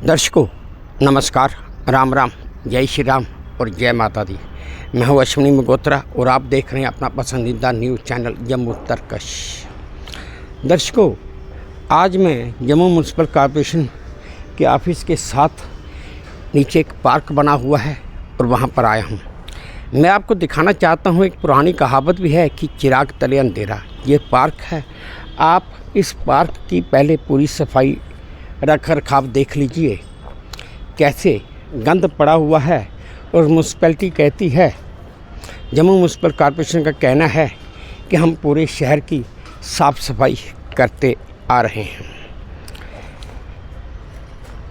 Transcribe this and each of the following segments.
दर्शकों नमस्कार, राम राम, जय श्री राम और जय माता दी। मैं हूँ अश्विनी मगोत्रा और आप देख रहे हैं अपना पसंदीदा न्यूज़ चैनल जम्मू तरकश। दर्शकों, आज मैं जम्मू म्यूनसिपल कॉरपोरेशन के ऑफिस के साथ नीचे एक पार्क बना हुआ है और वहाँ पर आया हूँ। मैं आपको दिखाना चाहता हूँ, एक पुरानी कहावत भी है कि चिराग तले अंधेरा। ये पार्क है, आप इस पार्क की पहले पूरी सफाई रख रखाव देख लीजिए, कैसे गंद पड़ा हुआ है। और म्यूनसिपैलिटी कहती है, जम्मू म्यूनसिपल कॉरपोरेशन का कहना है कि हम पूरे शहर की साफ़ सफाई करते आ रहे हैं।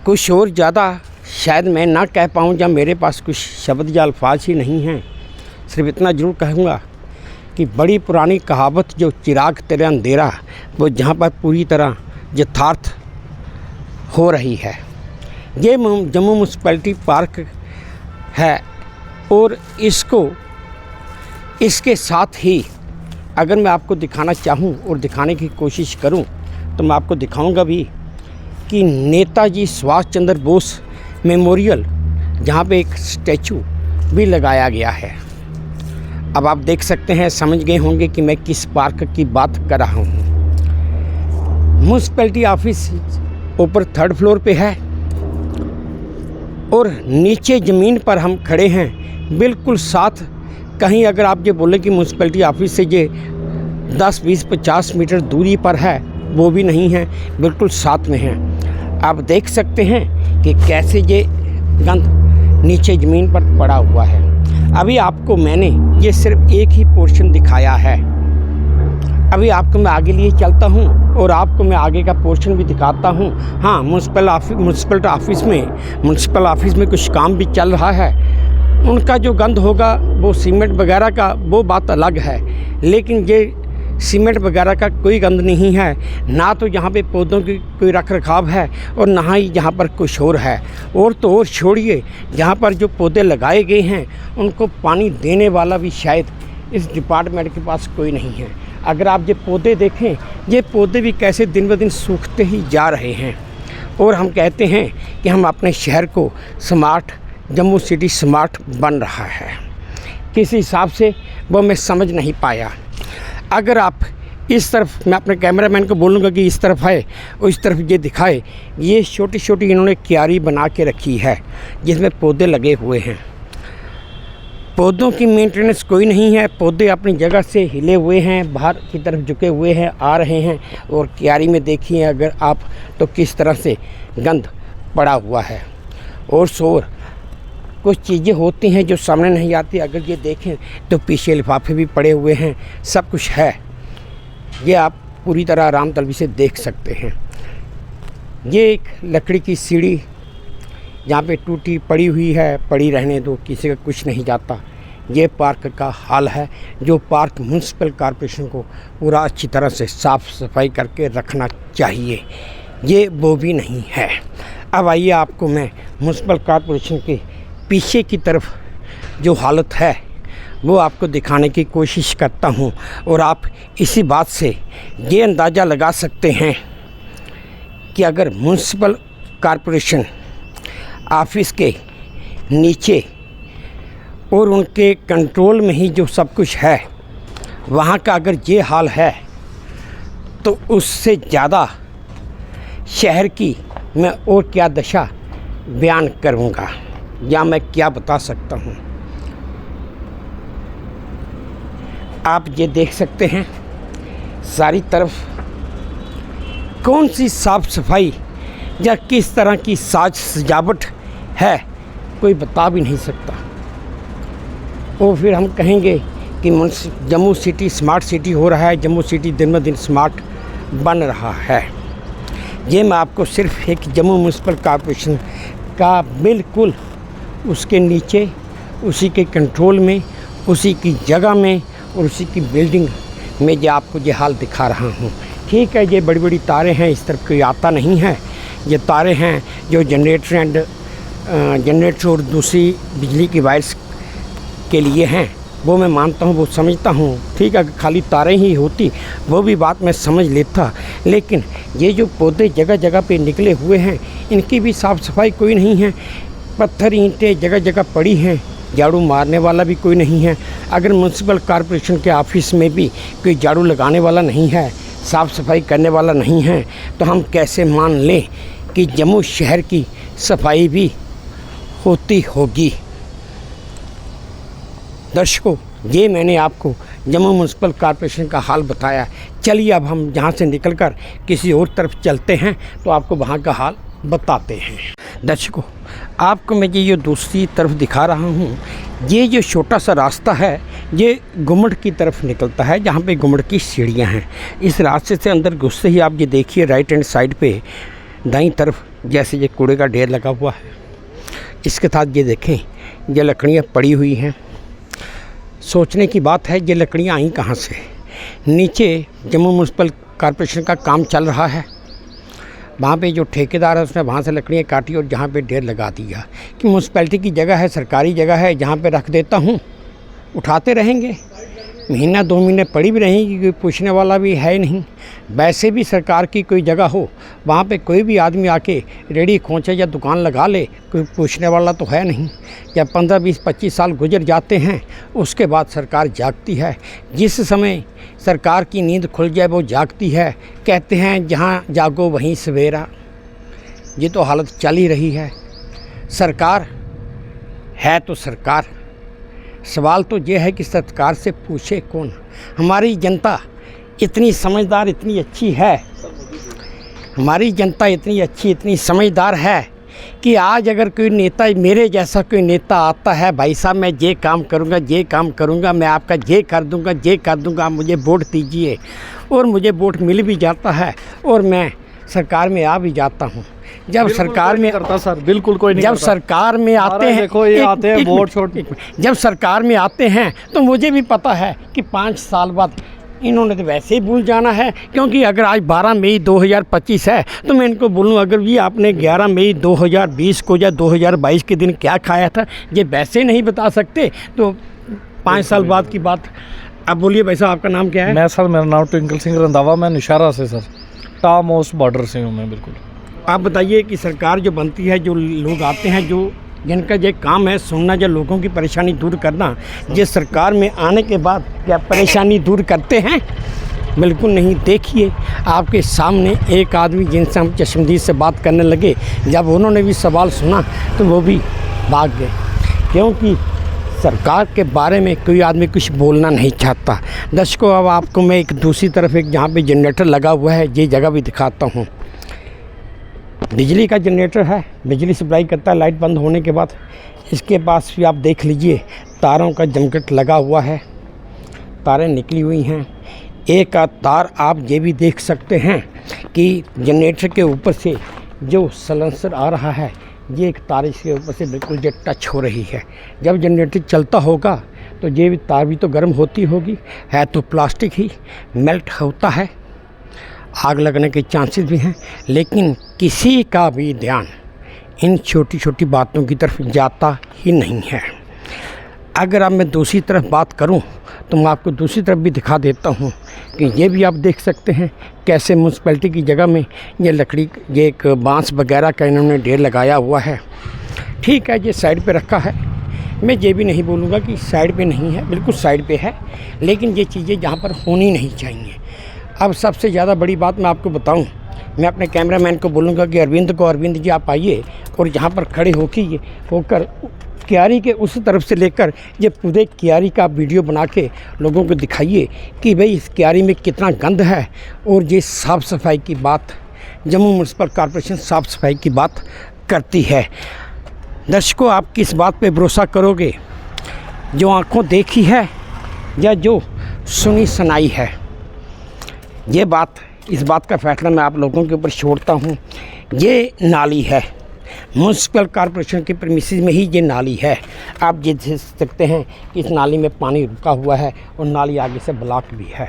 कुछ और ज़्यादा शायद मैं ना कह पाऊँ, या मेरे पास कुछ शब्द या अल्फाज ही नहीं हैं। सिर्फ इतना ज़रूर कहूँगा कि बड़ी पुरानी कहावत जो चिराग तेरे अंधेरा, वो जहाँ पर पूरी तरह यथार्थ हो रही है। ये जम्मू म्यूनसिपैलिटी पार्क है और इसके साथ ही अगर मैं आपको दिखाना चाहूँ और दिखाने की कोशिश करूँ तो मैं आपको दिखाऊंगा भी कि नेताजी सुभाष चंद्र बोस मेमोरियल, जहाँ पे एक स्टैचू भी लगाया गया है। अब आप देख सकते हैं, समझ गए होंगे कि मैं किस पार्क की बात कर रहा हूँ। म्यूनसिपैलिटी ऑफिस ऊपर 3rd फ्लोर पे है और नीचे ज़मीन पर हम खड़े हैं, बिल्कुल साथ। कहीं अगर आप ये बोले कि म्यूनसिपैलिटी ऑफिस से ये 10, 20, 50 मीटर दूरी पर है, वो भी नहीं है, बिल्कुल साथ में है। आप देख सकते हैं कि कैसे ये गंद नीचे ज़मीन पर पड़ा हुआ है। अभी आपको मैंने ये सिर्फ एक ही पोर्शन दिखाया है। अभी आपको मैं आगे लिए चलता हूँ और आपको मैं आगे का पोर्शन भी दिखाता हूँ। हाँ, म्यूनसिपल ऑफिस में कुछ काम भी चल रहा है। उनका जो गंद होगा वो सीमेंट वगैरह का, वो बात अलग है, लेकिन ये सीमेंट वगैरह का कोई गंद नहीं है। ना तो यहाँ पे पौधों की कोई रख रखाव है और ना ही यहाँ पर कुछ और है। और तो और छोड़िए, यहाँ पर जो पौधे लगाए गए हैं उनको पानी देने वाला भी शायद इस डिपार्टमेंट के पास कोई नहीं है। अगर आप ये पौधे देखें, ये पौधे भी कैसे दिन ब दिन सूखते ही जा रहे हैं। और हम कहते हैं कि हम अपने शहर को स्मार्ट, जम्मू सिटी स्मार्ट बन रहा है। किस हिसाब से वो मैं समझ नहीं पाया। अगर आप इस तरफ, मैं अपने कैमरामैन को बोलूँगा कि इस तरफ है और इस तरफ ये दिखाए, ये छोटी छोटी इन्होंने क्यारी बना के रखी है जिसमें पौधे लगे हुए हैं। पौधों की मेंटेनेंस कोई नहीं है, पौधे अपनी जगह से हिले हुए हैं, बाहर की तरफ झुके हुए हैं, आ रहे हैं। और क्यारी में देखिए अगर आप तो किस तरह से गंद पड़ा हुआ है। और शोर, कुछ चीज़ें होती हैं जो सामने नहीं आती। अगर ये देखें तो पीछे लिफाफे भी पड़े हुए हैं, सब कुछ है। ये आप पूरी तरह आराम तलबी से देख सकते हैं। ये एक लकड़ी की सीढ़ी जहाँ पे टूटी पड़ी हुई है, पड़ी रहने दो, किसी का कुछ नहीं जाता। ये पार्क का हाल है, जो पार्क म्यूनसिपल कॉरपोरेशन को पूरा अच्छी तरह से साफ़ सफाई करके रखना चाहिए। ये वो भी नहीं है। अब आइए आपको मैं म्यूनसिपल कॉरपोरेशन के पीछे की तरफ जो हालत है वो आपको दिखाने की कोशिश करता हूँ। और आप इसी बात से ये अंदाज़ा लगा सकते हैं कि अगर म्यूनसिपल कॉरपोरेशन ऑफिस के नीचे और उनके कंट्रोल में ही जो सब कुछ है, वहाँ का अगर ये हाल है, तो उससे ज़्यादा शहर की मैं और क्या दशा बयान करूँगा या मैं क्या बता सकता हूँ। आप ये देख सकते हैं सारी तरफ कौन सी साफ़ सफाई या किस तरह की साज सजावट है, कोई बता भी नहीं सकता। और फिर हम कहेंगे कि जम्मू सिटी स्मार्ट सिटी हो रहा है, जम्मू सिटी दिन ब दिन स्मार्ट बन रहा है। ये मैं आपको सिर्फ एक जम्मू म्यूनसिपल कॉरपोरेशन का बिल्कुल उसके नीचे, उसी के कंट्रोल में, उसी की जगह में और उसी की बिल्डिंग में ये आपको ये हाल दिखा रहा हूँ। ठीक है, ये बड़ी बड़ी तारें हैं, इस तरफ कोई आता नहीं है। ये तारें हैं जो जनरेटर और दूसरी बिजली की वायर्स के लिए हैं। वो मैं मानता हूँ, वो समझता हूँ। ठीक है, खाली तारें ही होती वो भी बात मैं समझ लेता, लेकिन ये जो पौधे जगह जगह पे निकले हुए हैं इनकी भी साफ़ सफाई कोई नहीं है। पत्थर ईंटें जगह जगह पड़ी हैं, झाड़ू मारने वाला भी कोई नहीं है। अगर म्यूनसिपल कॉरपोरेशन के ऑफिस में भी कोई झाड़ू लगाने वाला नहीं है, साफ़ सफाई करने वाला नहीं है, तो हम कैसे मान लें कि जम्मू शहर की सफाई भी होती होगी। दर्शकों, ये मैंने आपको जम्मू म्यूनसिपल कॉरपोरेशन का हाल बताया। चलिए अब हम यहाँ से निकलकर किसी और तरफ चलते हैं तो आपको वहाँ का हाल बताते हैं। दर्शकों, आपको मैं ये दूसरी तरफ दिखा रहा हूँ। ये जो छोटा सा रास्ता है ये गुम्मट की तरफ निकलता है, जहाँ पे गुम्मट की सीढ़ियाँ हैं। इस रास्ते से अंदर घुसते ही आप ये देखिए राइट हैंड साइड पे दाईं तरफ जैसे ये कूड़े का ढेर लगा हुआ है। इसके साथ ये देखें ये लकड़ियाँ पड़ी हुई हैं। सोचने की बात है ये लकड़ियाँ आई कहाँ से। नीचे जम्मू म्यूनसिपल कॉरपोरेशन का काम चल रहा है, वहाँ पे जो ठेकेदार है उसने वहाँ से लकड़ियाँ काटी और जहाँ पे ढेर लगा दिया कि म्यूनसिपैलिटी की जगह है, सरकारी जगह है, जहाँ पे रख देता हूँ। उठाते रहेंगे, महीना 2 महीने पड़ी भी रहेंगी, कोई पूछने वाला भी है नहीं। वैसे भी सरकार की कोई जगह हो वहाँ पे कोई भी आदमी आके रेडी खोंचे या दुकान लगा ले, कोई पूछने वाला तो है नहीं। जब 15, 20, 25 साल गुजर जाते हैं उसके बाद सरकार जागती है। जिस समय सरकार की नींद खुल जाए वो जागती है। कहते हैं जहाँ जागो वहीं सवेरा। ये तो हालत चल ही रही है। सरकार है तो सरकार, सवाल तो ये है कि सरकार से पूछे कौन। हमारी जनता इतनी समझदार, इतनी अच्छी है, हमारी जनता इतनी अच्छी, इतनी समझदार है कि आज अगर कोई नेता, मेरे जैसा कोई नेता आता है, भाई साहब मैं ये काम करूँगा, ये काम करूँगा, मैं आपका ये कर दूँगा, ये कर दूँगा, आप मुझे वोट दीजिए, और मुझे वोट मिल भी जाता है और मैं सरकार में आ भी जाता हूँ। जब सरकार में करता सर, बिल्कुल कोई नहीं जब करता। सरकार में आते हैं, देखो ये आते हैं वोट छोड़। जब सरकार में आते हैं तो मुझे भी पता है कि 5 साल बाद इन्होंने तो वैसे ही भूल जाना है। क्योंकि अगर आज 12 मई 2025 है तो मैं इनको बोलूँ अगर ये आपने 11 मई 2020 को या 2022 के दिन क्या खाया था ये वैसे नहीं बता सकते, तो 5 साल बाद की बात। अब बोलिए भाई साहब, आपका नाम क्या है? मेरा नाम ट्विंकल सिंह रंधावा, मैं निशारा से सर, टॉप मोस्ट बॉर्डर से हूँ मैं। बिल्कुल आप बताइए कि सरकार जो बनती है, जो लोग आते हैं, जो जिनका ये काम है सुनना या लोगों की परेशानी दूर करना, ये सरकार में आने के बाद क्या परेशानी दूर करते हैं? बिल्कुल नहीं। देखिए आपके सामने एक आदमी जिनसे हम चश्मदीद से बात करने लगे, जब उन्होंने भी सवाल सुना तो वो भी भाग गए, क्योंकि सरकार के बारे में कोई आदमी कुछ बोलना नहीं चाहता। दर्शकों, अब आपको मैं एक दूसरी तरफ एक जहाँ पे जनरेटर लगा हुआ है ये जगह भी दिखाता हूँ। बिजली का जनरेटर है, बिजली सप्लाई करता है लाइट बंद होने के बाद। इसके पास भी आप देख लीजिए तारों का जमघट लगा हुआ है, तारें निकली हुई हैं। एक तार आप ये भी देख सकते हैं कि जनरेटर के ऊपर से जो सलेंसर आ रहा है ये एक तार इसके ऊपर से बिल्कुल जो टच हो रही है। जब जनरेटर चलता होगा तो ये भी तार भी तो गर्म होती होगी, है तो प्लास्टिक ही, मेल्ट होता है, आग लगने के चांसेस भी हैं। लेकिन किसी का भी ध्यान इन छोटी छोटी बातों की तरफ जाता ही नहीं है। अगर अब मैं दूसरी तरफ बात करूं तो मैं आपको दूसरी तरफ भी दिखा देता हूं कि ये भी आप देख सकते हैं कैसे म्यूनसिपैलिटी की जगह में ये लकड़ी, ये एक बांस वगैरह का इन्होंने ढेर लगाया हुआ है। ठीक है, ये साइड पे रखा है, मैं ये भी नहीं बोलूँगा कि साइड पे नहीं है, बिल्कुल साइड पे है, लेकिन ये चीज़ें जहाँ पर होनी नहीं चाहिए। अब सबसे ज़्यादा बड़ी बात मैं आपको बताऊं, मैं अपने कैमरामैन को बोलूँगा कि अरविंद जी आप आइए और यहाँ पर खड़े होकर क्यारी के उस तरफ से लेकर ये पूरे क्यारी का वीडियो बना के लोगों को दिखाइए कि भाई इस क्यारी में कितना गंद है। और ये साफ़ सफाई की बात, जम्मू म्यूनसिपल कॉरपोरेशन साफ़ सफाई की बात करती है। दर्शकों, आप किस बात पे भरोसा करोगे, जो आँखों देखी है या जो सुनी सुनाई है? ये बात, इस बात का फैसला मैं आप लोगों के ऊपर छोड़ता हूँ। ये नाली है, म्यूनसिपल कॉरपोरेशन के प्रीमिसेस में ही ये नाली है। आप ये देख सकते हैं कि इस नाली में पानी रुका हुआ है और नाली आगे से ब्लॉक भी है।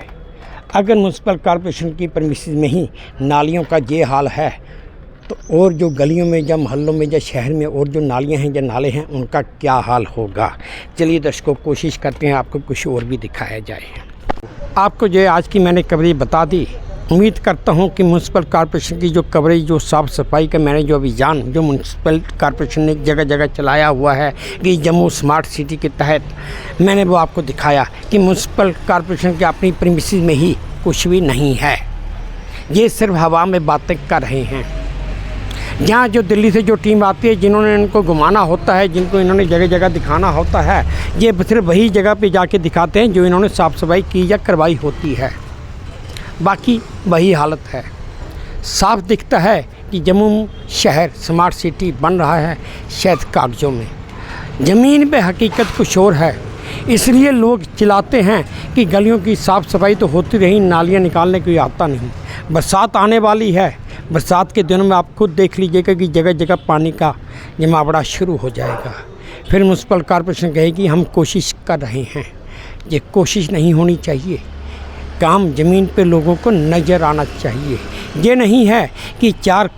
अगर म्यूनसिपल कॉरपोरेशन की प्रीमिसेस में ही नालियों का ये हाल है तो और जो गलियों में या मोहल्लों में या शहर में और जो नालियां हैं या नाले हैं उनका क्या हाल होगा। चलिए दर्शकों, कोशिश करते हैं आपको कुछ और भी दिखाया जाए। आपको जो आज की मैंने कवरेज बता दी। उम्मीद करता हूं कि म्यूनसिपल कॉर्पोरेशन की जो कवरेज, जो साफ़ सफाई का मैंने जो अभियान जो म्यूनसिपल कॉर्पोरेशन ने जगह जगह चलाया हुआ है कि जम्मू स्मार्ट सिटी के तहत, मैंने वो आपको दिखाया कि म्यूनसिपल कॉर्पोरेशन के अपनी प्रीमिसेस में ही कुछ भी नहीं है। ये सिर्फ हवा में बातें कर रहे हैं। जहाँ जो दिल्ली से जो टीम आती है, जिन्होंने इनको घुमाना होता है, जिनको इन्होंने जगह जगह दिखाना होता है, ये सिर्फ वही जगह पे जाके दिखाते हैं जो इन्होंने साफ़ सफाई की या करवाई होती है। बाकी वही हालत है। साफ दिखता है कि जम्मू शहर स्मार्ट सिटी बन रहा है शायद कागज़ों में, ज़मीन पे हकीकत कुछ और है। इसलिए लोग चिल्लाते हैं कि गलियों की साफ़ सफाई तो होती रही, नालियाँ निकालने कोई आता नहीं। बरसात आने वाली है, बरसात के दिनों में आप खुद देख लीजिएगा कि जगह जगह पानी का जमावड़ा शुरू हो जाएगा। फिर म्यूनसिपल कॉर्पोरेशन कहेगी हम कोशिश कर रहे हैं। ये कोशिश नहीं होनी चाहिए। काम ज़मीन पे लोगों को नज़र आना चाहिए। ये नहीं है कि 4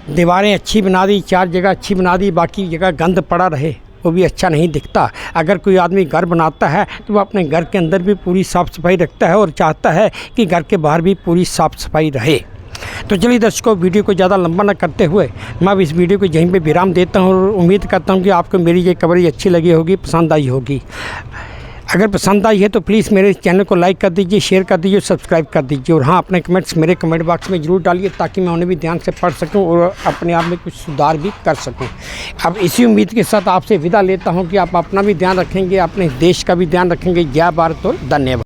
दीवारें अच्छी बना दी, 4 जगह अच्छी बना दी, बाकी जगह गंद पड़ा रहे, वो भी अच्छा नहीं दिखता। अगर कोई आदमी घर बनाता है तो वो अपने घर के अंदर भी पूरी साफ़ सफाई रखता है और चाहता है कि घर के बाहर भी पूरी साफ़ सफाई रहे। तो चलिए दर्शकों, वीडियो को ज़्यादा लंबा न करते हुए मैं अब इस वीडियो को यहीं पे विराम देता हूँ और उम्मीद करता हूँ कि आपको मेरी ये कवरेज अच्छी लगी होगी, पसंद आई होगी। अगर पसंद आई है तो प्लीज़ मेरे चैनल को लाइक कर दीजिए, शेयर कर दीजिए, सब्सक्राइब कर दीजिए और हाँ, अपने कमेंट्स मेरे कमेंट बॉक्स में ज़रूर डालिए ताकि मैं उन्हें भी ध्यान से पढ़ सकूं और अपने आप में कुछ सुधार भी कर सकूं। अब इसी उम्मीद के साथ आपसे विदा लेता हूं कि आप अपना भी ध्यान रखेंगे, अपने देश का भी ध्यान रखेंगे। जय भारत और धन्यवाद।